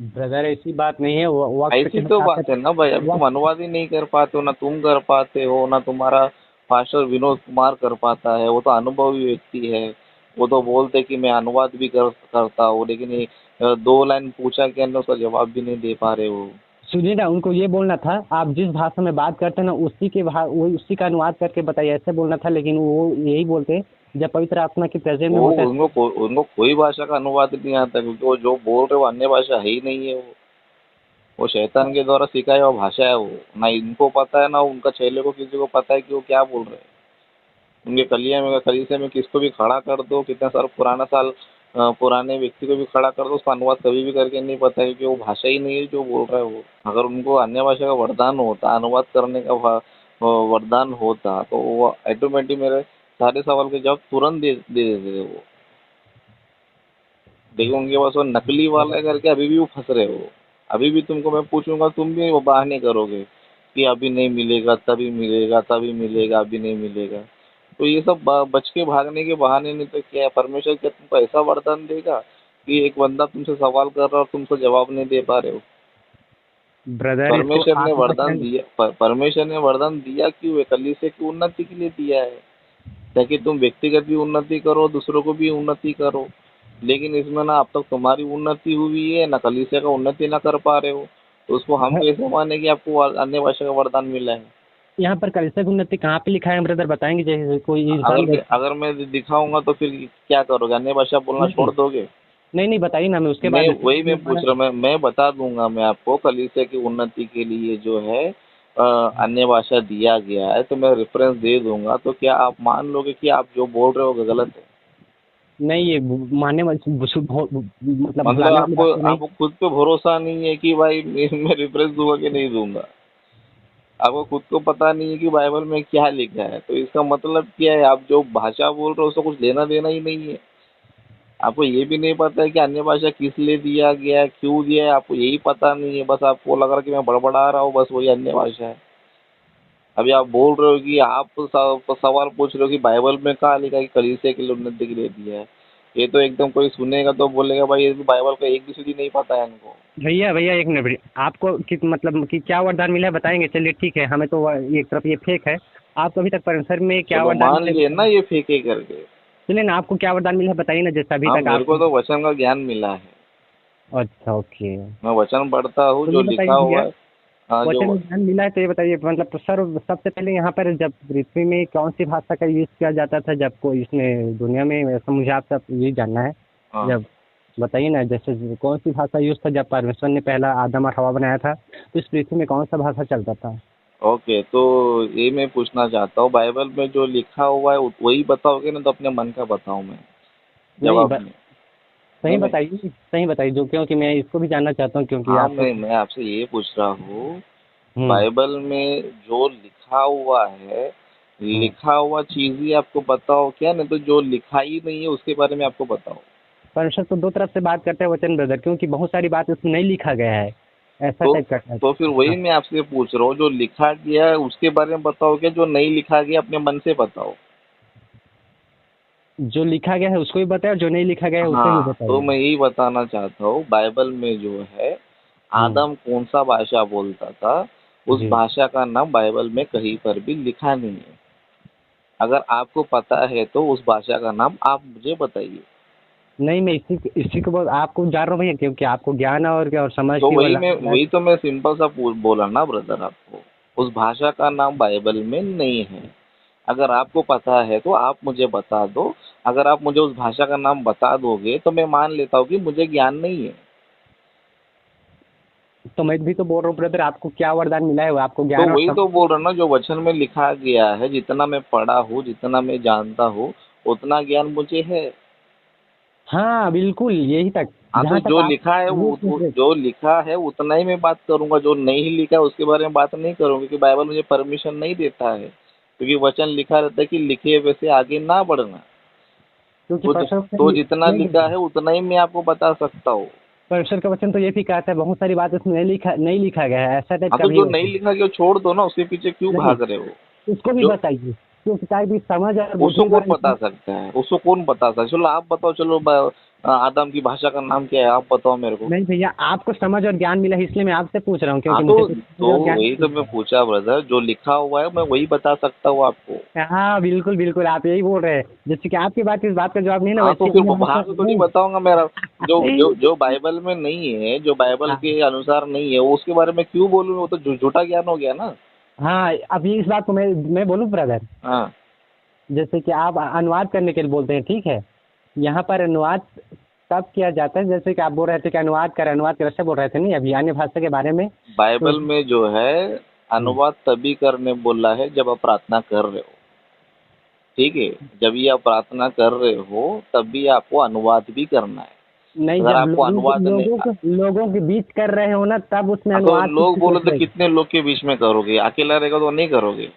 Brother ऐसी बात नहीं है, वक्त के ऐसी तो साथ बात है ना भाई, अब तुम वक्त। अनुवाद ही नहीं कर पाते हो, ना तुम कर पाते हो, ना तुम्हारा मास्टर विनोद कुमार कर पाता है, वो तो अनुभवी व्यक्ति है। वो तो बोलते कि मैं अनुवाद भी करता हूँ, लेकिन ये 2 लाइन पूछा कि अन्य उसका जवाब भी नहीं दे पा रहे हो। सुनिए ना, उनको ये बोलना था आप जिस भाषा में बात करते हैं ना वो उसी का अनुवाद करके बताइए, ऐसे बोलना था। लेकिन वो यही बोलते जब पवित्र आत्मा की प्रेजेंस में वो होते हैं। उनको कोई भाषा का अनुवाद नहीं आता, क्योंकि वो जो बोल रहे हो अन्य भाषा है ही नहीं है। वो शैतान के द्वारा सिखाया हुआ भाषा है वो। ना इनको पता है, ना उनका चेले को किसी को पता है कि वो क्या बोल रहे हैं। उनके कलीसिया में किसको भी खड़ा कर दो, कितना साल पुराना साल पुराने व्यक्ति को भी खड़ा कर दो, उसका अनुवाद कभी भी करके नहीं पता है, क्योंकि वो भाषा ही नहीं है जो बोल रहा है वो। अगर उनको अन्य भाषा का वरदान होता, अनुवाद करने का वरदान होता, तो वो ऑटोमेटिक मेरे सारे सवाल के जवाब तुरंत दे देते थे वो। देखो उनके पास वो नकली वाला है करके अभी भी वो फंस रहे हो। अभी भी तुमको मैं पूछूंगा, तुम भी वो बहाने करोगे कि अभी नहीं मिलेगा, तभी मिलेगा, तभी मिलेगा, अभी नहीं मिलेगा। तो ये सब बच के भागने के बहाने, नहीं तो क्या है, परमेश्वर क्या तुमको ऐसा वरदान देगा कि एक बंदा तुमसे सवाल कर रहा है और तुमको जवाब नहीं दे पा रहे हो। ब्रदर इसको परमेश्वर ने वरदान आत्मवचन। दिया, परमेश्वर ने वरदान दिया क्यों है? कलीसिया की उन्नति के लिए दिया है, ताकि तुम व्यक्तिगत भी उन्नति करो, दूसरों को भी उन्नति करो। लेकिन इसमें ना अब तक तुम्हारी उन्नति हुई है, ना कलीसिया का उन्नति ना कर पा रहे हो, तो उसको हम कैसे माने कि आपको अन्य भाषा का वरदान मिला है? यहाँ पर कलिसिया की उन्नति कहाँ पे लिखा है ब्रदर, बताएंगे? जैसे कोई इंसान अगर मैं दिखाऊंगा तो फिर क्या करोगे? अन्य भाषा बोलना नहीं छोड़ दोगे? नहीं नहीं, बताइए ना, मैं उसके मैं बाद वही मैं हमारा। पूछ रहा हूँ, मैं बता दूंगा मैं आपको, कलीसिया की उन्नति के लिए जो है अन्य भाषा दिया गया है, तो मैं रेफरेंस दे दूंगा। तो क्या आप मान लोगे कि आप जो बोल रहे हो वो गलत है? नहीं, ये मानने वाली मतलब मतलब भुलाने वाली आपको बात तो नहीं। आपको खुद पे भरोसा नहीं है कि भाई मैं रेफरेंस दूंगा कि नहीं दूंगा? आपको खुद को पता नहीं है कि बाइबल में क्या लिखा है, तो इसका मतलब क्या है? आप जो भाषा बोल रहे हो उसका कुछ लेना देना ही नहीं है। आपको ये भी नहीं पता है कि अन्य भाषा किस लिए दिया गया है, क्यों दिया है, आपको यही पता नहीं है। बस आपको लग रहा है कि मैं बड़बड़ा रहा हूँ, बस वही अन्य भाषा है। अभी आप बोल रहे हो कि आप सवाल पूछ रहे हो कि बाइबल में कहाँ लिखा है कि कलीसिया के लिए उन्नति के लिए दिया है। ये तो एकदम कोई सुनेगा तो बोलेगा भाई ये तो बाइबल का एक भी सूची नहीं पता है इनको। भैया भैया एक मिनट भैया, आपको मतलब कि क्या वरदान मिला है बताएंगे? चलिए ठीक है, हमें तो एक तरफ ये फेक है। आपको अभी तक परमेश्वर में क्या चलो वरदान मान मिला है लिए ना बताइए। ये फेंके करके। चलिए ना, आपको क्या वरदान मिला है बताइए ना, जैसे अभी हाँ, तक मेरे आप। को तो वचन का ज्ञान मिला है। अच्छा, ओके। मैं वचन पढ़ता हूँ, तो जो ये लिखा बताइए भैया, हुआ है। हाँ, वचन में ज्ञान मिला है तो ये बताइए, मतलब तो सर सबसे पहले यहाँ पर जब पृथ्वी में कौन सी भाषा का यूज किया जाता था, जब कोई इसमें दुनिया में, ऐसा मुझे आपसे ये जानना है। हाँ। जब बताइए ना, जैसे कौन सी भाषा यूज था जब परमेश्वर ने पहला आदम और हवा बनाया था, तो इस पृथ्वी में कौन सा भाषा चलता था? ओके, तो ये मैं पूछना चाहता हूँ, बाइबल में जो लिखा हुआ है वही बताओगे ना, तो अपने मन का बताऊँ मैं? नहीं जवाब नहीं। सही नहीं नहीं। बताइए, सही बताइए, जो क्योंकि मैं इसको भी जानना चाहता हूँ, क्योंकि हाँ, आप तो। मैं आपसे ये पूछ रहा हूँ, हम्म। बाइबल में जो लिखा हुआ है, हम्म। लिखा हुआ चीज ही आपको बताओ क्या? नहीं तो जो लिखा ही नहीं है उसके बारे में आपको बताओ। परमेश्वर तो दो तरफ से बात करते हैं वचन ब्रदर, क्योंकि बहुत सारी बात उसमें नहीं लिखा गया है, ऐसा तो टाइप का है। तो फिर वही हाँ, मैं आपसे पूछ रहा हूँ, जो लिखा गया है उसके बारे में बताओ क्या? जो नहीं लिखा गया अपने मन से बताओ। जो लिखा गया है उसको भी बताए और जो नहीं लिखा गया है उसे भी हाँ, तो बताइए। मैं यही बताना चाहता हूँ, बाइबल में जो है हम्म। आदम कौन सा भाषा बोलता था, उस जी। भाषा का नाम बाइबल में कहीं पर भी लिखा नहीं है। अगर आपको पता है तो उस भाषा का नाम आप मुझे बताइए। नहीं, मैं इसी को आपको जान रहा हूँ भैया, क्योंकि आपको ज्ञान और समझ तो की वो वही तो मैं सिंपल सा बोला ना ब्रदर आपको, उस भाषा का नाम बाइबल में नहीं है। अगर आपको पता है तो आप मुझे बता दो। अगर आप मुझे उस भाषा का नाम बता दोगे तो मैं मान लेता हूँ कि मुझे ज्ञान नहीं है। तो मैं भी तो बोल रहा हूँ ब्रदर, आपको क्या वरदान मिला है, वो आपको तो ज्ञान और वही तो समझ। बोल रहा हूँ ना, जो वचन में लिखा गया है, जितना मैं पढ़ा हूँ, जितना मैं जानता हूँ, उतना ज्ञान मुझे है। हाँ बिल्कुल, यही तक, हाँ, तो जहाँ तक जो आप लिखा है ये सोच रहे। जो लिखा है उतना ही मैं बात करूंगा। जो नहीं लिखा है उसके बारे में बात नहीं करूंगा, क्योंकि बाइबल मुझे परमिशन नहीं देता है, क्योंकि वचन लिखा रहता है कि लिखे वैसे आगे ना बढ़ना। क्योंकि तो परमेश्वर का तो वचन जितना नहीं लिखा लिखा। है उतना ही मैं आपको बता सकता हूँ। परमेश्वर का वचन तो ये भी कहता है, बहुत सारी बात इसमें नहीं लिखा गया है, ऐसा टाइप हाँ, का तो भी जो है नहीं वचन। लिखा गया वो छोड़ दो ना, उसके पीछे क्यों नहीं, भाग रहे हो? उसको भी जो बताइए। क्योंकि क्या है कि समझ और उसको बुद्धि कौन वाला बता सकता है? उसको कौन बता सकता है? चलो आप बताओ, चलो आदम की भाषा का नाम क्या है, आप बताओ मेरे को। नहीं भैया, आपको समझ और ज्ञान मिला है, इसलिए मैं आपसे पूछ रहा हूँ, हाँ क्योंकि मुझे तो तो समझ और ज्ञान वही नहीं तो मैं मिला पूछा ब्रदर, जो लिखा हुआ है मैं वही बता सकता हूँ आपको। है। हाँ बिल्कुल बिल्कुल, आप यही बोल रहे हैं। जैसे कि आपकी बात इस बात का जवाब नहीं ना, हाँ तो वैसे फिर अन्य बाहर भाषा से तो नहीं नहीं। बताऊंगा मेरा, जो जो नहीं। जो बाइबल में नहीं है, जो बाइबल हाँ के अनुसार नहीं है, वो उसके बारे में क्यों बोलूँ? वो तो झूठा ज्ञान हो गया ना। हाँ, अभी इस बात को मैं बोलूँ ब्रदर। हाँ जैसे कि आप अनुवाद करने के लिए बोलते हैं, ठीक है। यहाँ पर अनुवाद तब किया जाता है, जैसे कि आप बोल रहे थे कि अनुवाद कर से बोल रहे थे नहीं अभी अन्य भाषा के बारे में। तो बाइबल में जो है, अनुवाद तभी करने बोला है जब आप प्रार्थना कर रहे हो, ठीक है। जब ये आप प्रार्थना कर रहे हो तभी आपको अनुवाद भी करना है। नहीं, अगर जब आपको अनुवाद नहीं, लोगों के बीच कर रहे हो ना, तब उसमें तो अनुवाद की लोग बोलो जरूरत तो रहेगी। कितने लोग के बीच में करोगे? अकेला रहेगा तो नहीं करोगे।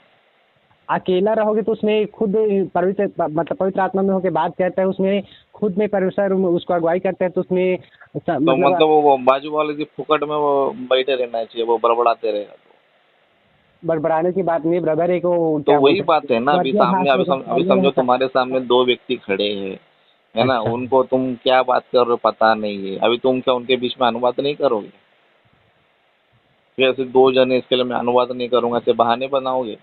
अकेला रहोगे तो उसमें खुद पवित्र, मतलब पवित्र आत्मा में होकर बात करता है, उसमें खुद में परमेश्वर उसको अगुवाई करता है, तो उसमें तो मतलब मतलब वो बाजू वाले की फुकट में वो बैठे रहना चाहिए, वो बड़बड़ाते रहेगा तो। बड़बड़ाने की बात नहीं ब्रदर, एक वो तो क्या वही बोलते हैं, बात है ना, अभी स्वर्गीय सामने भाषा, अभी समझो होता तुम्हारे सामने दो व्यक्ति खड़े हैं, है है। ना, अच्छा। उनको तुम क्या बात कर रहे हो पता नहीं है, अभी तुम क्या उनके बीच में अनुवाद नहीं करोगे? फिर ऐसे दो जने इसके लिए मैं अनुवाद नहीं करूंगा, ऐसे बहाने बनाओगे?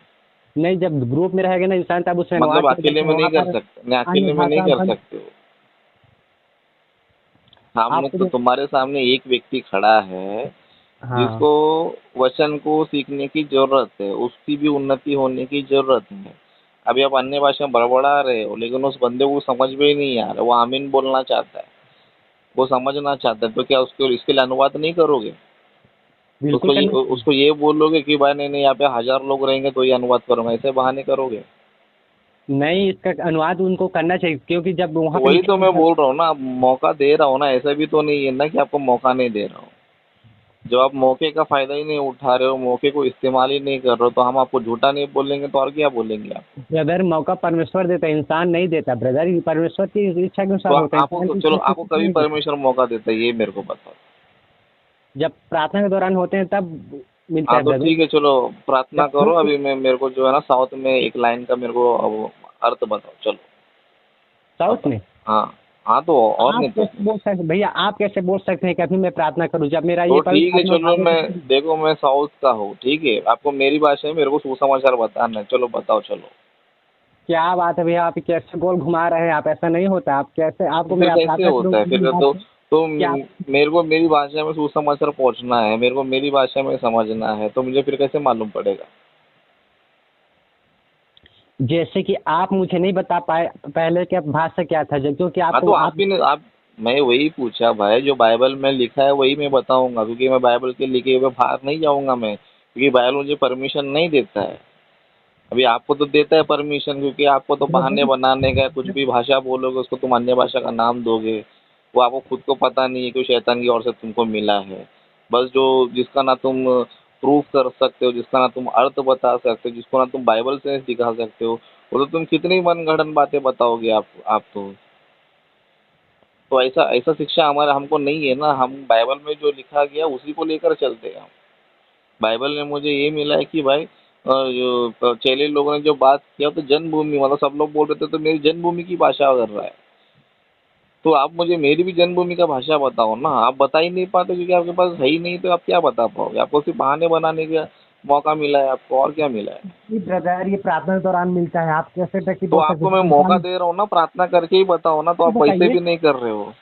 नहीं, जब ग्रुप में रहेगा ना इंसान, तब उसमें अनुवाद मतलब किया अकेले जाता है में नहीं वहाँ कर पर। सकते, नहीं अन्य अकेले में नहीं भाषा कर बन, सकते हो। सामने आपको तो जो, तुम्हारे सामने एक व्यक्ति खड़ा है हाँ जिसको वचन को सीखने की जरूरत है, उसकी भी उन्नति होने की जरूरत है। अभी आप अन्य भाषा में बड़बड़ा रहे हो, लेकिन उस बंदे को समझ में ही नहीं आ रहा, वो आमीन बोलना चाहता है, वो समझना चाहता है, तो क्या उसके इसके लिए अनुवाद नहीं करोगे? बिल्कुल करना चाहिए। उसको ये बोलोगे कि भाई नहीं नहीं, यहाँ पे 1000 लोग रहेंगे तो ये अनुवाद करूंगा, ऐसे बहाने करोगे? नहीं, इसका अनुवाद उनको करना चाहिए, क्योंकि जब तो वहाँ पे वही तो लिखे मैं जब, बोल रहा हूँ ना, मौका दे रहा हूँ ना, ऐसा भी तो नहीं है ना कि आपको मौका नहीं दे रहा हूँ। जब आप मौके का फायदा ही नहीं उठा रहे हो, मौके को इस्तेमाल ही नहीं कर रहे हो, तो हम आपको झूठा नहीं बोलेंगे तो और क्या बोलेंगे आपको? ब्रदर मौका परमेश्वर देता है, इंसान नहीं देता ब्रदर, ये परमेश्वर की इच्छा के तो अनुसार होता है, इंसान की चलो, इच्छा से आपको कुछ कभी नहीं देता। परमेश्वर मौका देता है ये मेरे को बताओ। जब प्रार्थना के दौरान होते हैं तब मिलता हाँ है तो ब्रदर। ठीक है, चलो प्रार्थना जब करो, भूख, अभी मैं मेरे को जो है ना साउथ में एक लाइन का मेरे को अब अर्थ बताओ, चलो साउथ बताओ। में, हाँ हाँ, तो और आप नहीं तो कैसे बोल सकते भैया, आप कैसे बोल सकते हैं कि अभी मैं प्रार्थना करूं, जब मेरा तो ये ठीक पवित्र है, आत्मा चलो भागे मैं, तो। देखो मैं साउथ का हूँ, ठीक है, आपको मेरी भाषा में मेरे को सुसमाचार बताना है, चलो बताओ चलो। क्या बात है भैया, आप कैसे गोल घुमा रहे हैं, आप ऐसा नहीं होता, आप कैसे, तो आपको फिर मैं कैसे प्रार्थना होता है करूँ फिर? तो क्या? मेरे को मेरी भाषा में सुसमाचार पहुंचना है, मेरे को मेरी भाषा में समझना है, तो मुझे फिर कैसे मालूम पड़ेगा? जैसे कि आप मुझे नहीं बता पाए पहले कि भाषा क्या था, क्योंकि हाँ तो आपको आप आप, भी नहीं, आप, मैं वही पूछा भाई, जो बाइबल में लिखा है वही मैं बताऊंगा, क्योंकि मैं बाइबल के लिखे हुए बाहर नहीं जाऊंगा मैं, क्योंकि बाइबल मुझे परमिशन नहीं देता है। अभी आपको तो देता है परमिशन, क्योंकि आपको तो बहाने बनाने का है, कुछ भी भाषा बोलोगे उसको तुम अन्य भाषा का नाम दोगे, वो आपको खुद को पता नहीं है कि वो शैतान की ओर से तुमको मिला है। बस जो जिसका ना तुम प्रूफ कर सकते हो, जिसका ना तुम अर्थ बता सकते हो, जिसको ना तुम बाइबल से दिखा सकते हो, वो तो तुम कितनी मनगढ़ंत बातें बताओगे आप तो ऐसा ऐसा शिक्षा हमारा हमको नहीं है ना, हम बाइबल में जो लिखा गया उसी को लेकर चलते हैं हम। बाइबल में मुझे ये मिला है कि भाई जो चेले लोगों ने जो बात किया, तो जन्मभूमि, मतलब सब लोग बोल रहे थे तो मेरी जन्मभूमि की भाषा कर रहा है, तो आप मुझे मेरी भी जन्मभूमि का भाषा बताओ ना। आप बता ही नहीं पाते क्योंकि आपके पास है ही नहीं, तो आप क्या बता पाओगे? आपको सिर्फ बहाने बनाने का मौका मिला है, आपको और क्या मिला है? जी ब्रदर, ये प्रार्थना के दौरान मिलता है, आप कैसे टकी तो बोल सकते आपको हैं मैं मौका इंसान। दे रहा हूँ ना, प्रार्थना करके ही बताओ ना, तो ये आप वैसे बताइए, भी नहीं कर रहे हो।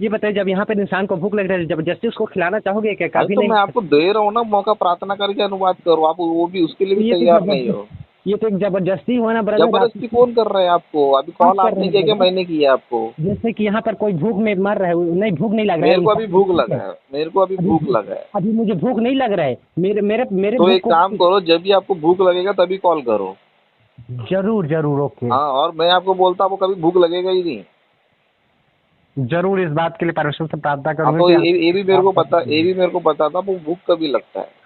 ये बताइए, जब यहाँ पर इंसान को भूख लग रही है, जबरदस्ती उसको खिलाना चाहोगे क्या? अरे कभी तो नहीं। मैं आपको दे रहा हूँ ना मौका, प्रार्थना करके अनुवाद करो, आप वो भी उसके लिए भी ये तो तैयार नहीं हो। जबरदस्त, ये तो एक जबरदस्ती हुआ ना ब्रदर, आप जबरदस्ती कौन कर रहा है आपको? अभी आप कॉल कर रहे आपने हैं किया क्या ब्रदर। मैंने किया आपको? जैसे कि यहाँ पर कोई भूख में मर रहा है, नहीं भूख नहीं लग रहा है मेरे को अभी इंसान को, भूख ठीक है। लगा है, मेरे को अभी अभी भूख लगा है। अभी मुझे भूख नहीं लग रहा है, मेरे मेरे मेरे तो भूख एक को। काम करो, जब भी आपको भूख लगेगा तभी कॉल करो। जरूर जरूर, ओके। हाँ, और मैं आपको बोलता हूँ आपको कभी भूख लगेगा ही नहीं। जरूर इस बात के लिए परमेश्वर से प्रार्थना हाँ करूंगा तो कि ये भी मेरे आप को कर पता, ये दीजिए। भी मेरे को पता था, वो भूख कभी लगता है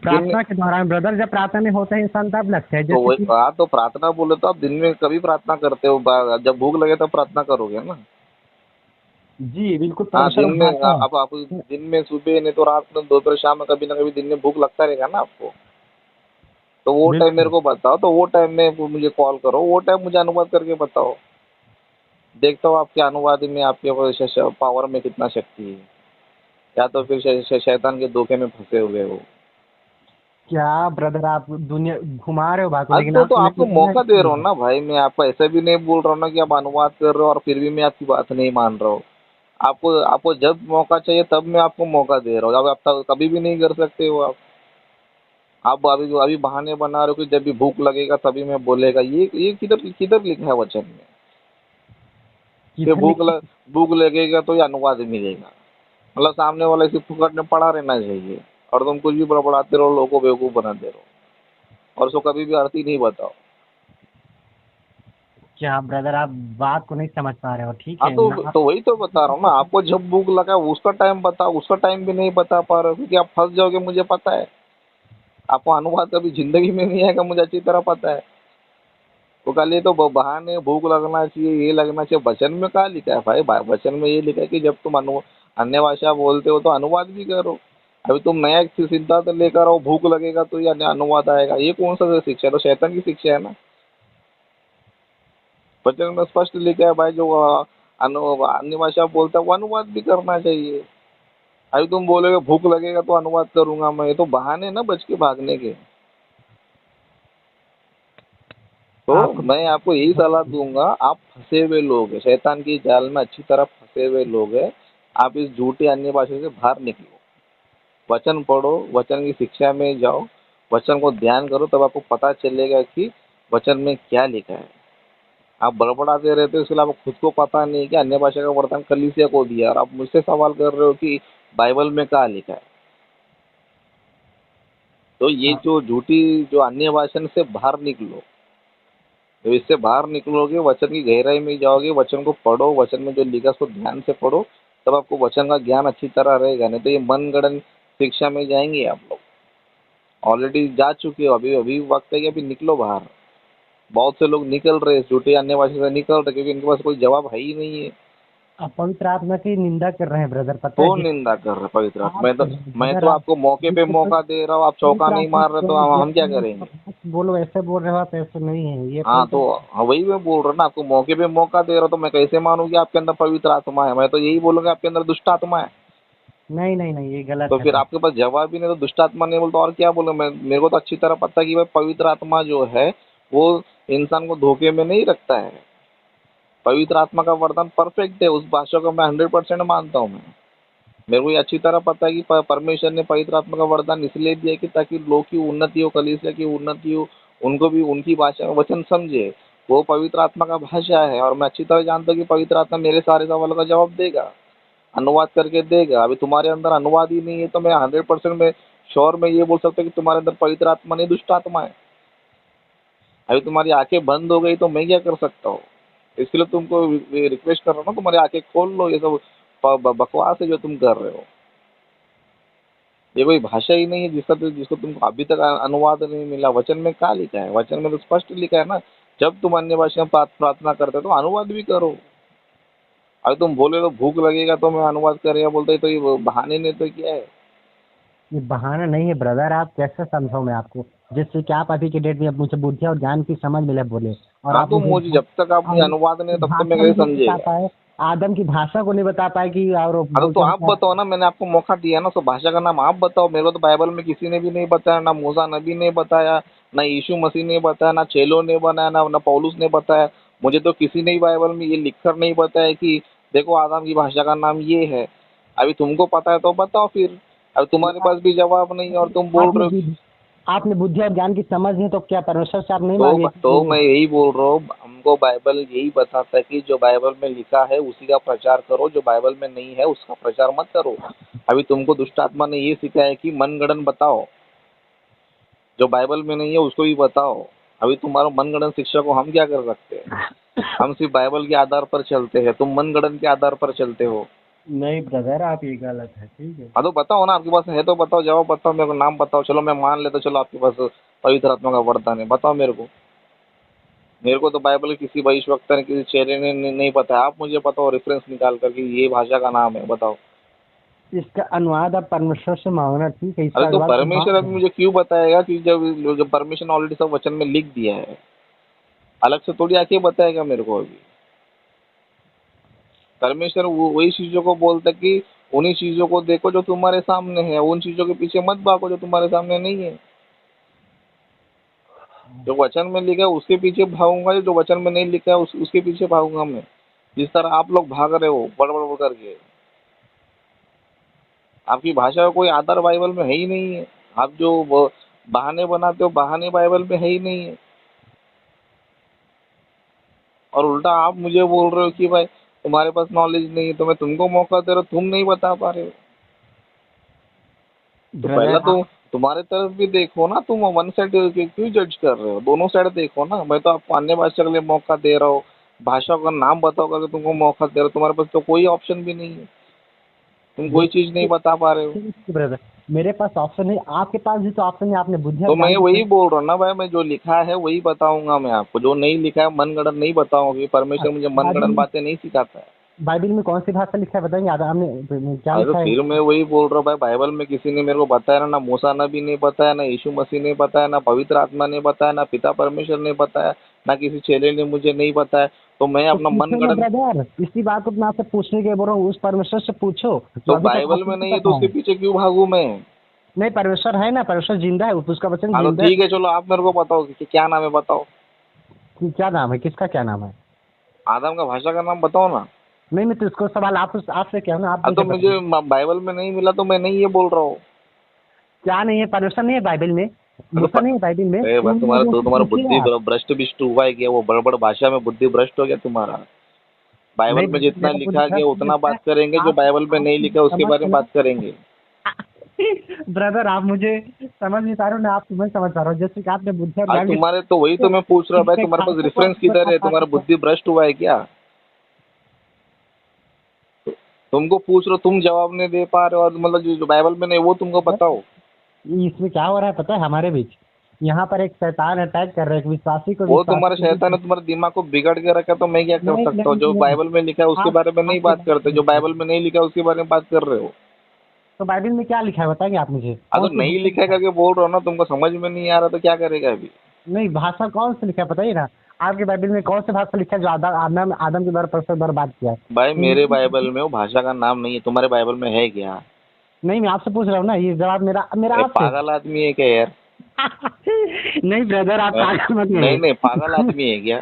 दिन में। प्रार्थना के दौरान ब्रदर, जब प्रार्थना में होता है इंसान, तब लगता है, तो जैसे वही, कि। हाँ तो प्रार्थना बोले तो आप दिन में कभी प्रार्थना करते हो, जब भूख लगे तब प्रार्थना करोगे ना। जी बिल्कुल, हाँ परमेश्वर दिन में भाता आप है। दिन में सुबह नहीं तो रात में दोपहर शाम में कभी ना कभी दिन में भूख लगता रहेगा ना आपको। तो वो टाइम मेरे बिल्कुल। को बताओ, तो वो टाइम में मुझे कॉल करो, वो टाइम मुझे अनुवाद करके बताओ। देखता हूँ आपके अनुवाद में आपके पावर में कितना शक्ति है, या तो फिर शैतान के धोखे में फंसे हुए हो। क्या ब्रदर आप दुनिया घुमा रहे हो बात को, हाँ, लेकिन तो आप आपको नहीं लेना मौका दे रहा हूँ चाहिए। ना भाई, मैं आपको ऐसे भी नहीं बोल रहा हूँ ना कि आप अनुवाद कर रहे हो और फिर भी मैं आपकी बात नहीं मान रहा हूँ। आपको आपको जब मौका चाहिए तब मैं आपको मौका दे रहा हूँ, अब आप कभी भी नहीं कर सकते हो आप अभी अभी बहाने बना रहे हो कि जब भी भूख लगेगा तभी मैं बोलेगा, ये किधर किधर लिखा है वचन में कि किधर लिखी? भूख लगेगा तो ये अनुवाद मिलेगा? मतलब सामने वाला इसी फुकट में पड़ा रहना चाहिए और तुम कुछ भी बड़बड़ाते रहो, लोगों को बेवकूफ बनाते रहो और उसको कभी भी अर्थ ही नहीं बताओ। क्या ब्रदर आप बात को नहीं समझ पा रहे हो, ठीक हाँ, है ना तो वही तो बता रहा हूँ ना आपको, जब भूख लगा उसका टाइम बताओ, उसका टाइम भी नहीं बता पा रहे हो क्योंकि आप फंस जाओगे, मुझे पता है। आपको अनुवाद कभी जिंदगी में नहीं आएगा, मुझे अच्छी तरह पता है। वो खाली तो बहाने, भूख लगना चाहिए, ये लगना चाहिए, वचन में कहाँ लिखा है भाई? वचन में ये लिखा है कि जब तुम अन्य भाषा बोलते हो तो अनुवाद भी करो। अभी तुम नया एक सिद्धांत लेकर आओ, भूख लगेगा तो ये अनुवाद आएगा, ये कौन सा शिक्षा है? तो शैतान की शिक्षा है ना। वचन में स्पष्ट लिखा है भाई, जो अन्य भाषा बोलता है वो अनुवाद भी करना चाहिए। अभी तुम बोलोगे भूख लगेगा तो अनुवाद करूंगा मैं, ये तो बहाने ना बच के भागने के। तो आपको। मैं आपको यही सलाह दूंगा, आप फंसे हुए लोग हैं, शैतान की जाल में अच्छी तरह फंसे हुए लोग हैं। आप इस झूठी अन्य भाषा से बाहर निकलो, वचन पढ़ो, वचन की शिक्षा में जाओ, वचन को ध्यान करो, तब आपको पता चलेगा कि वचन में क्या लिखा है। आप बड़बड़ाते रहते हो, इसलिए आपको खुद को पता नहीं है कि अन्य भाषा का वरदान कलीसिया को दिया, और आप मुझसे सवाल कर रहे हो कि बाइबल में क्या लिखा है। तो ये हाँ, जो झूठी, जो अन्य भाषण से बाहर निकलो। जब इससे बाहर निकलोगे, वचन की गहराई में जाओगे, वचन को पढ़ो, वचन में जो लिखा है उसको ध्यान से पढ़ो, तब आपको वचन का ज्ञान अच्छी तरह रहेगा। नहीं तो ये मनगढ़ंत शिक्षा में जाएंगे आप लोग। ऑलरेडी जा चुके हो, अभी अभी वक्त है कि अभी निकलो बाहर। बहुत से लोग निकल रहे हैं, झूठे अन्य भाषा से निकल रहे, क्योंकि इनके पास कोई जवाब है ही नहीं है। आप पवित्र आत्मा की निंदा कर रहे हैं ब्रदर, पता है कौन जिस निंदा कर रहा है पवित्र आत्मा? आप मैं तो कर रहे हैं मैं ब्रदर, तो आप आपको मौके पे जिसको मौका दे रहा हूँ, आप चौका पवित्र नहीं आत्मा मार रहे, तो छोड़ दिया, हम क्या करेंगे? बोलो ऐसे बोल रहे हो आप, ऐसे नहीं है ये हाँ, पवित्र। तो हाँ, वही मैं बोल रहा हूँ ना, आपको मौके पे मौका दे रहा हूँ, तो मैं कैसे मानूँ कि आपके अंदर पवित्र आत्मा है? मैं तो यही बोलूँगा आपके अंदर दुष्ट आत्मा है। नहीं नहीं नहीं, ये गलत तो है फिर ब्रदर। आपके पास जवाब ही नहीं, तो दुष्ट आत्मा नहीं बोलता और क्या बोलूँ मैं? मेरे को तो अच्छी तरह पता है कि भाई पवित्र आत्मा जो है वो इंसान को धोखे में नहीं रखता है। पवित्र आत्मा का वरदान परफेक्ट है, उस भाषा को मैं 100% मानता हूँ। मैं मेरे को ये अच्छी तरह पता है कि परमेश्वर ने पवित्र आत्मा का वरदान इसलिए दिया कि ताकि लोग की उन्नति हो, कलीसिया की उन्नति हो, उनको भी उनकी भाषा में वचन समझे। वो पवित्र आत्मा का भाषा है, और मैं अच्छी तरह जानता हूँ कि पवित्र आत्मा मेरे सारे सवालों का जवाब देगा, अनुवाद करके देगा। अभी तुम्हारे अंदर अनुवाद ही नहीं है, तो मैं 100% में श्योर में ये बोल सकता हूँ कि तुम्हारे अंदर पवित्र आत्मा नहीं, दुष्ट आत्मा है। अभी तुम्हारी आंखें बंद हो गई तो मैं क्या कर सकता हूँ? इसलिए तुमको रिक्वेस्ट कर रहा हूँ ना, तुम्हारी आंखें खोल लो। ये सब बकवास है जो तुम कर रहे हो। ये कोई भाषा ही नहीं है जिसको तुमको अभी तक अनुवाद नहीं मिला। वचन में क्या लिखा है? वचन में तो स्पष्ट लिखा है ना, जब तुम अन्य भाषा में प्रार्थना करते हो तो अनुवाद भी करो। अभी तुम बोले तो भूख लगेगा तो मैं अनुवाद करेगा बोलते, तो ये बहाने नहीं तो क्या है? ये बहाना नहीं है ब्रदर, आप कैसे समझाऊं मैं आपको, जिससे कि आप अभी के डेट में अब मुझे बुद्धि और ज्ञान की समझ मिले बोले, और हाँ, आप तो मुझे मुझे जब तक आप मुझे अनुवाद नहीं, तब तक मैं भाषा कैसे भी नहीं बता समझेगा? पाए, आदम की भाषा को नहीं बता पाए कि, और अरे तो बोलते आप हैं बताओ ना, मैंने आपको मौका दिया ना, तो भाषा का नाम आप बताओ। मेरे को तो बाइबल में किसी ने भी नहीं बताया, ना मूसा नबी ने बताया, ना यीशु मसीह ने बताया, ना चेलो ने बनाया, ना पौलुस ने बताया। मुझे तो किसी ने भी बाइबल में ये लिखकर नहीं बताया कि देखो आदम की भाषा का नाम ये है। अभी तुमको पता है तो बताओ फिर। अभी तुम्हारे पास भी जवाब नहीं है और तुम बोल आपने रहे हो कि आपने बुद्धि और ज्ञान की समझ नहीं, तो क्या परमेश्वर से आप नहीं मांगे तो कि मैं यही बोल रहा हूँ, हमको बाइबल यही बताता है कि जो बाइबल में लिखा है उसी का प्रचार करो, जो बाइबल में नहीं है उसका प्रचार मत करो। अभी तुमको दुष्ट आत्मा ने ये सिखाया कि मनगढ़ंत बताओ, जो बाइबल में नहीं है उसको भी बताओ। अभी तुम्हारा मनगढ़ंत शिक्षा को हम क्या कर सकते हैं? हम सिर्फ बाइबल के आधार पर चलते हैं, तुम मनगढ़ंत के आधार पर चलते हो। नहीं ब्रदर, आप ये गलत है, ठीक है। हाँ, तो बताओ ना, आपके पास है तो बताओ, जवाब बताओ, मेरे को नाम बताओ, चलो मैं मान लेता, चलो आपके पास पवित्र आत्मा का वरदान है, बताओ मेरे को। मेरे को तो बाइबल के किसी भविष्यवक्ता ने, किसी चेहरे ने नहीं बताया। आप मुझे बताओ रेफरेंस निकाल कर कि ये भाषा का नाम है, बताओ। इसका अनुवाद आप परमेश्वर से मांगना, ठीक है। अरे इसका तो अनुवाद आप परमेश्वर अभी मांग। मुझे क्यों बताएगा कि जब जब परमेश्वर ऑलरेडी सब वचन में लिख दिया है, अलग से थोड़ी आके बताएगा मेरे को अभी। परमेश्वर वही चीजों को बोलता है कि उन्हीं चीजों को देखो जो तुम्हारे सामने है, उन चीजों के पीछे मत भागो जो तुम्हारे सामने नहीं है। जो वचन में लिखा है उसके पीछे भागूंगा, जो वचन में नहीं लिखा है उसके पीछे भागूंगा मैं। जिस तरह आप लोग भाग रहे हो बड़ करके, आपकी भाषा का कोई आधार बाइबल में है ही नहीं है। आप जो बहाने बनाते हो, बहाने बाइबल में है ही नहीं है। और उल्टा आप मुझे बोल रहे हो कि भाई तुम्हारे पास नॉलेज नहीं है, तो मैं तुमको मौका दे रहा हूँ, तुम नहीं बता पा रहे हो। तो पहला ब्रदर तो तुम्हारे तरफ भी देखो ना, तुम वन साइड क्यों जज कर रहे हो? दोनों साइड देखो ना। मैं तो आपको अन्य भाषा के लिए मौका दे रहा हूँ, भाषा का नाम बताओ करके तुमको मौका दे रहा हूँ, तुम्हारे पास तो कोई ऑप्शन भी नहीं है, तुम कोई चीज नहीं देखिए, बता पा रहे हो। ठीक है ब्रदर, मेरे पास ऑप्शन है, आपके पास भी तो ऑप्शन है। आपने बुद्धि और तो मैं ज्ञान की वही समझ। बोल रहा हूँ ना भाई, मैं जो लिखा है वही बताऊंगा मैं आपको, जो नहीं लिखा है मनगढ़ंत नहीं बताऊंगा, क्योंकि परमेश्वर मुझे बाइबिल मनगढ़ंत में, बातें नहीं सिखाता है। बाइबिल में कौन सी भाषा लिखा है बताएंगे? आधा हमने क्या अरे तो लिखा है? फिर मैं वही बोल रहा हूँ भाई, बाइबल में किसी ने मेरे को बताया ना मूसा नबी ने बताया, ना यीशु मसीह ने बताया, ना पवित्र आत्मा ने बताया, ना पिता परमेश्वर ने बताया, ना किसी चेले ने मुझे नहीं बताया। तो मैं तो अपना पूछो ना मनगढ़ंत। ब्रदर, इसी बात को मैं आपसे पूछने के बोल रहा हूँ। उस परमेश्वर से पूछो जो तो अभी तक बाइबल आपको में नहीं नहीं है तो पता उसके है। पीछे क्यों भागू मैं? नहीं, परमेश्वर है ना, परमेश्वर जिंदा है, उसका वचन हाँ तो जिंदा ठीक है। है, चलो आप मेरे को बताओ कि क्या नाम है, बताओ। क्या नाम है? किसका क्या नाम है? आदम का भाषा का नाम बताओ ना। नहीं, मैं तो इसको सवाल आपसे किया ना, आप अब तो मुझे मुझे बताइए। बाइबल में नहीं मिला तो मैं नहीं ये बोल रहा हूँ। क्या नहीं है? परमेश्वर नहीं है बाइबल में, तो मूसा नहीं है बाइबल में, अरे बस उन तुम्हारा लोगों तो से तुम्हारा पूछिए बुद्धि आप। भ्रष्ट बिष्ट हुआ है क्या? वो बड़ भाषा में बुद्धि भ्रष्ट हो गया तुम्हारा। बाइबल नहीं में ब्रदर, जितना मेरा बुद्धि लिखा गया भ्रष्ट नहीं उतना होता है। बात करेंगे, जो आप बाइबल में आप नहीं लिखा उसके समझ बारे में रहे बात करेंगे। ब्रदर, आप मुझे समझ नहीं पा रहे हो ना, आप मैं समझ पा रहा हूँ। जैसे कि आपने बुद्धि और आज ज्ञान की तुम्हारे तो वही तो मैं पूछ रहा हूँ भाई, इसमें तुम्हारे पास खासा को रेफरेंस किधर है? आप तुम्हारा पाते बुद्धि भ्रष्ट हुआ है क्या? तुमको पूछ रहा हूँ, तुम जवाब नहीं दे पा रहे हो, और मतलब जो बाइबल में नहीं वो तुमको हो। बताओ। इसमें क्या हो रहा है पता है? हमारे बीच यहाँ पर एक शैतान अटैक कर रहा है, एक विश्वासी को वो विश्वासी तुम्हारा के शैतान बीच। है, तुम्हारे दिमाग को बिगाड़ के रखा, तो मैं क्या कर नहीं सकता हूँ? नहीं जो नहीं, बाइबल में लिखा है उसके आप बारे में नहीं आपकी बात बात करते, जो सुनिए। बाइबल में नहीं लिखा है उसके बारे में बात कर रहे हो। तो बाइबल में क्या लिखा है बताएंगे आप मुझे? हाँ तो कौन सी नहीं भाषा लिखा है लिखा है? करके बोल रहा हूँ ना, तुमको समझ में नहीं आ रहा तो क्या करेगा अभी? नहीं, भाषा कौन सी लिखा है बताइए ना। आपके बाइबल में कौन सी भाषा लिखा है जो आदम आदम के द्वारा परमेश्वर द्वारा बात किया है? भाई मेरे बाइबल इंग्लिश। में वो भाषा का नाम नहीं है, तुम्हारे बाइबल में है क्या? नहीं, मैं आपसे पूछ रहा हूँ ना, ये जवाब मेरा मेरा अरे आपसे है। पागल आदमी है क्या यार? नहीं ब्रदर, आप हाँ? पागल मत नहीं कहिए। नहीं, पागल आदमी है क्या?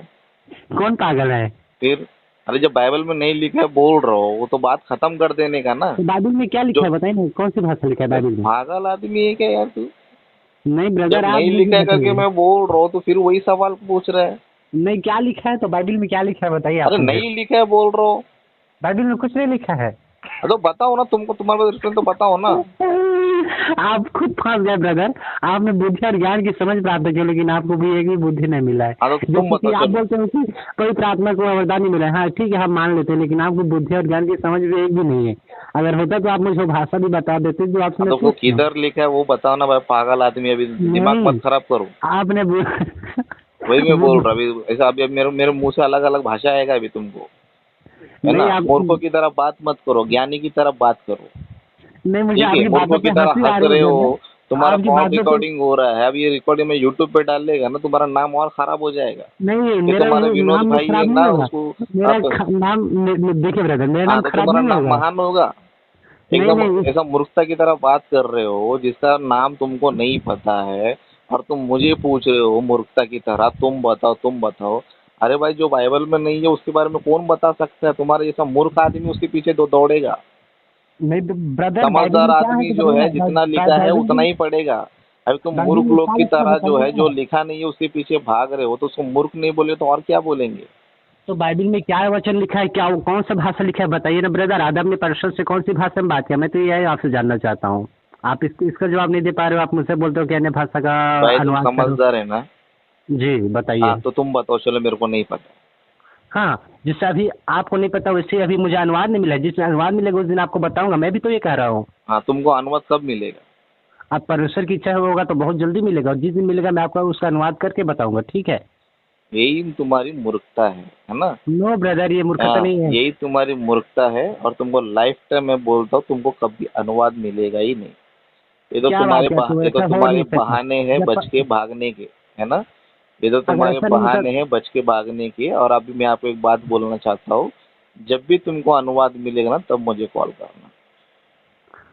कौन पागल है? फिर अरे जब बाइबल में नहीं लिखा है बोल रहा हो, वो तो बात खत्म कर देने का ना। तो बाइबल में क्या लिखा जो है बताइए ना, कौन सी भाषा लिखा है अरे बाइबल में? पागल आदमी है क्या यार तू? नहीं ब्रदर, जब आप नहीं मुझे लिखा है करके बताइए। मैं बोल रहा हूँ तो फिर वही सवाल पूछ रहा है। नहीं, क्या लिखा है तो बाइबल में क्या लिखा है बताइए आप अरे मुझे। नहीं लिखा है बोल रहा हूँ। बाइबल में कुछ नहीं लिखा है। तो बताओ ना, तुमको तुम्हारे पास रेफरेंस तो बताओ ना। आप खुद फंस गए ब्रदर। आपने बुद्धि और ज्ञान की समझ प्राप्त की, लेकिन आपको भी एक भी बुद्धि नहीं मिला है। हाँ तो तुम जैसे कि बताओ आप चलो। बोलते हो कि पवित्र आत्मा को वरदान नहीं मिला है। हाँ ठीक है, हम मान लेते हैं, लेकिन आपको बुद्धि और ज्ञान की समझ भी एक भी नहीं है। अगर होता तो आप मुझे वो भाषा भी बता देते जो आपसे हाँ मैं तो वो पूछ रहा हूँ। किधर लिखा है वो बताओ ना भाई, पागल आदमी, अभी दिमाग नहीं, मत खराब करो। आपने वही मैं बोल वो रहा अभी, ऐसा अभी मेरे मेरे मुंह से अलग अलग भाषा आएगा अभी तुमको, है नहीं ना? आप मूर्खों की तरह बात मत करो, ज्ञानी की तरह बात करो। नहीं, मुझे ठीक है, आपकी मूर्खों बातों की पे तरह हंसी हंस आ रही है रहे हो। ब्रदर। तुम्हारा आपकी कॉल बातों पे रिकॉर्डिंग हो रहा है, अब ये रिकॉर्डिंग में यूट्यूब पे डाल लेगा ना, तुम्हारा नाम और खराब हो जाएगा। नहीं, ये मेरा तुम्हारे विनोद नाम में भाई है खराब नहीं ना, होगा। उसको मेरा आप। नाम देखिए ब्रदर, मेरा हाँ नाम तो खराब तुम्हारा नहीं नाम होगा। महान होगा। नहीं एकदम नहीं, ऐसा मूर्खता की तरह बात कर रहे हो, जिसका नाम तुमको नहीं पता है, और तुम मुझे पूछ रहे हो मूर्खता की तरह, तुम बताओ तुम बताओ। अरे भाई, जो बाइबल में नहीं है उसके बारे में कौन बता सकता है? तुम्हारे जैसा मूर्ख आदमी उसके पीछे दौड़ेगा। नहीं ब्रदर, बाइबल समझदार में क्या है आदमी तो जो बताइए है ना। जितना लिखा है बाइबल उतना में ही पढ़ेगा। अभी तुम बाइबल मूर्ख में लोग क्या की लिखा है तरह जो बताइए है, जो ना। लिखा नहीं है उसके पीछे भाग रहे हो, तो उसको मूर्ख नहीं बोले तो और क्या बोलेंगे? तो बाइबल में क्या वचन लिखा है, क्या कौन सा भाषा लिखा है बताइए ना ब्रदर। आदम ने परमेश्वर से कौन सी भाषा में बात किया? मैं तो यही आपसे जानना चाहता हूँ। आप इसका जवाब नहीं दे पा रहे हो। आप मुझसे बोलते हो कि अन्य भाषा का भाई तुम अनुवाद करो। समझदार है ना? जी हाँ बताइए। तो तुम बताओ, चलो मेरे को नहीं पता। हाँ, जिससे अभी आपको नहीं पता वैसे अभी मुझे अनुवाद नहीं मिला है। जिस दिन अनुवाद मिलेगा उस दिन आपको बताऊंगा। मैं भी तो ये कह रहा हूँ। हाँ, तुमको अनुवाद कब मिलेगा? अब परमेश्वर की इच्छा होगा तो बहुत जल्दी मिलेगा, और जिस दिन मिलेगा मैं आपको उसका अनुवाद करके बताऊंगा, ठीक है? यही तुम्हारी मूर्खता है ना। नो ब्रदर, ये मूर्खता हाँ, नहीं है। यही तुम्हारी मूर्खता है और तुमको लाइफ टाइम मैं बोलता हूँ तुमको कभी अनुवाद मिलेगा ही नहीं। क्या बात है, तो ये तो ऐसा हो तुम्हारे नहीं सकता। बहाने हैं जब बच के भागने के, है ना। ये तो अगर तुम्हारे ऐसा नहीं होता। बहाने हैं बच के भागने के। और अभी मैं आपको एक बात बोलना चाहता हूँ, जब भी तुमको अनुवाद मिलेगा ना तब मुझे कॉल करना,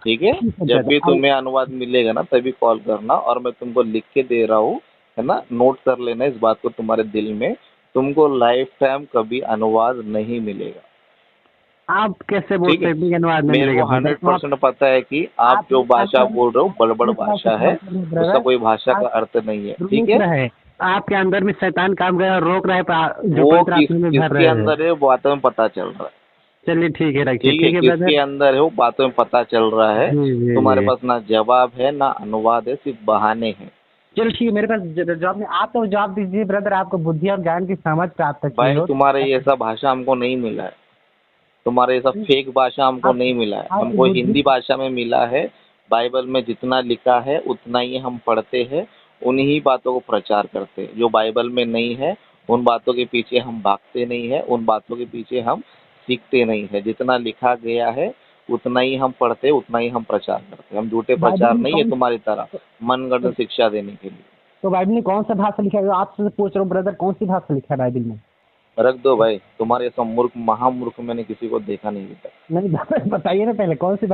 ठीक है। ठीक है जब ब्रदर, भी अब तुम्हें अनुवाद मिलेगा ना तभी कॉल करना, और मैं तुमको लिख के दे रहा हूँ, है ना। नोट कर लेना इस बात को तुम्हारे दिल में, तुमको लाइफ टाइम कभी अनुवाद नहीं मिलेगा, आप कैसे बोल ठीक है। सकते हैं कि अनुवाद नहीं मेरे मिलेगा को ब्रदर? तो आप 100% पता है कि आप जो भाषा बोल रहे हो बड़बड़ इस बात से भाषा है, समझते हैं उसका ब्रदर। कोई भाषा आप का अर्थ नहीं है, ठीक रोक है। रहे, आपके अंदर में शैतान काम कर रहा है और रोक रहे हैं, जो वो पवित्र आत्मा में भर किसके रहे हैं। अंदर है वो बातों में पता चल रहा है, चलिए ठीक है, रखिए, ठीक है। ठीक है किसके ब्रदर। अंदर है वो बातों में पता चल रहा है। जी जी तुम्हारे जी। पास ना जवाब है ना अनुवाद है, सिर्फ बहाने हैं। चलो ठीक है, मेरे पास जवाब नहीं, आप तो जवाब दीजिए ब्रदर, आपको बुद्धि और ज्ञान की समझ प्राप्त की भाई हो। तुम्हारे ऐसा भाषा हमको नहीं मिला है, तुम्हारे ऐसा फेक भाषा हमको आप नहीं मिला है, आपकी हमको बुद्धि। हिंदी भाषा में मिला है। बाइबल में जितना लिखा है उतना ही हम पढ़ते हैं, उन्हीं बातों को प्रचार करते हैं। जो बाइबल में नहीं है उन बातों के पीछे हम भागते नहीं है, उन बातों के पीछे हम सीखते नहीं है। जितना लिखा गया है उतना ही हम पढ़ते, उतना ही हम प्रचार करते। हम झूठे बाइबल प्रचार में नहीं है कौन तुम्हारी तरह मनगढ़ंत शिक्षा देने के लिए। तो बाइबल में कौन सा भाषा लिखा है? आपसे पूछ रहा हूँ ब्रदर, कौन सी भाषा लिखा है बाइबल में? रख दो भाई, तुम्हारे ऐसा मूर्ख महामूर्ख मैंने किसी को देखा नहीं अभी तक। नहीं बताइए ना पहले, कौन सी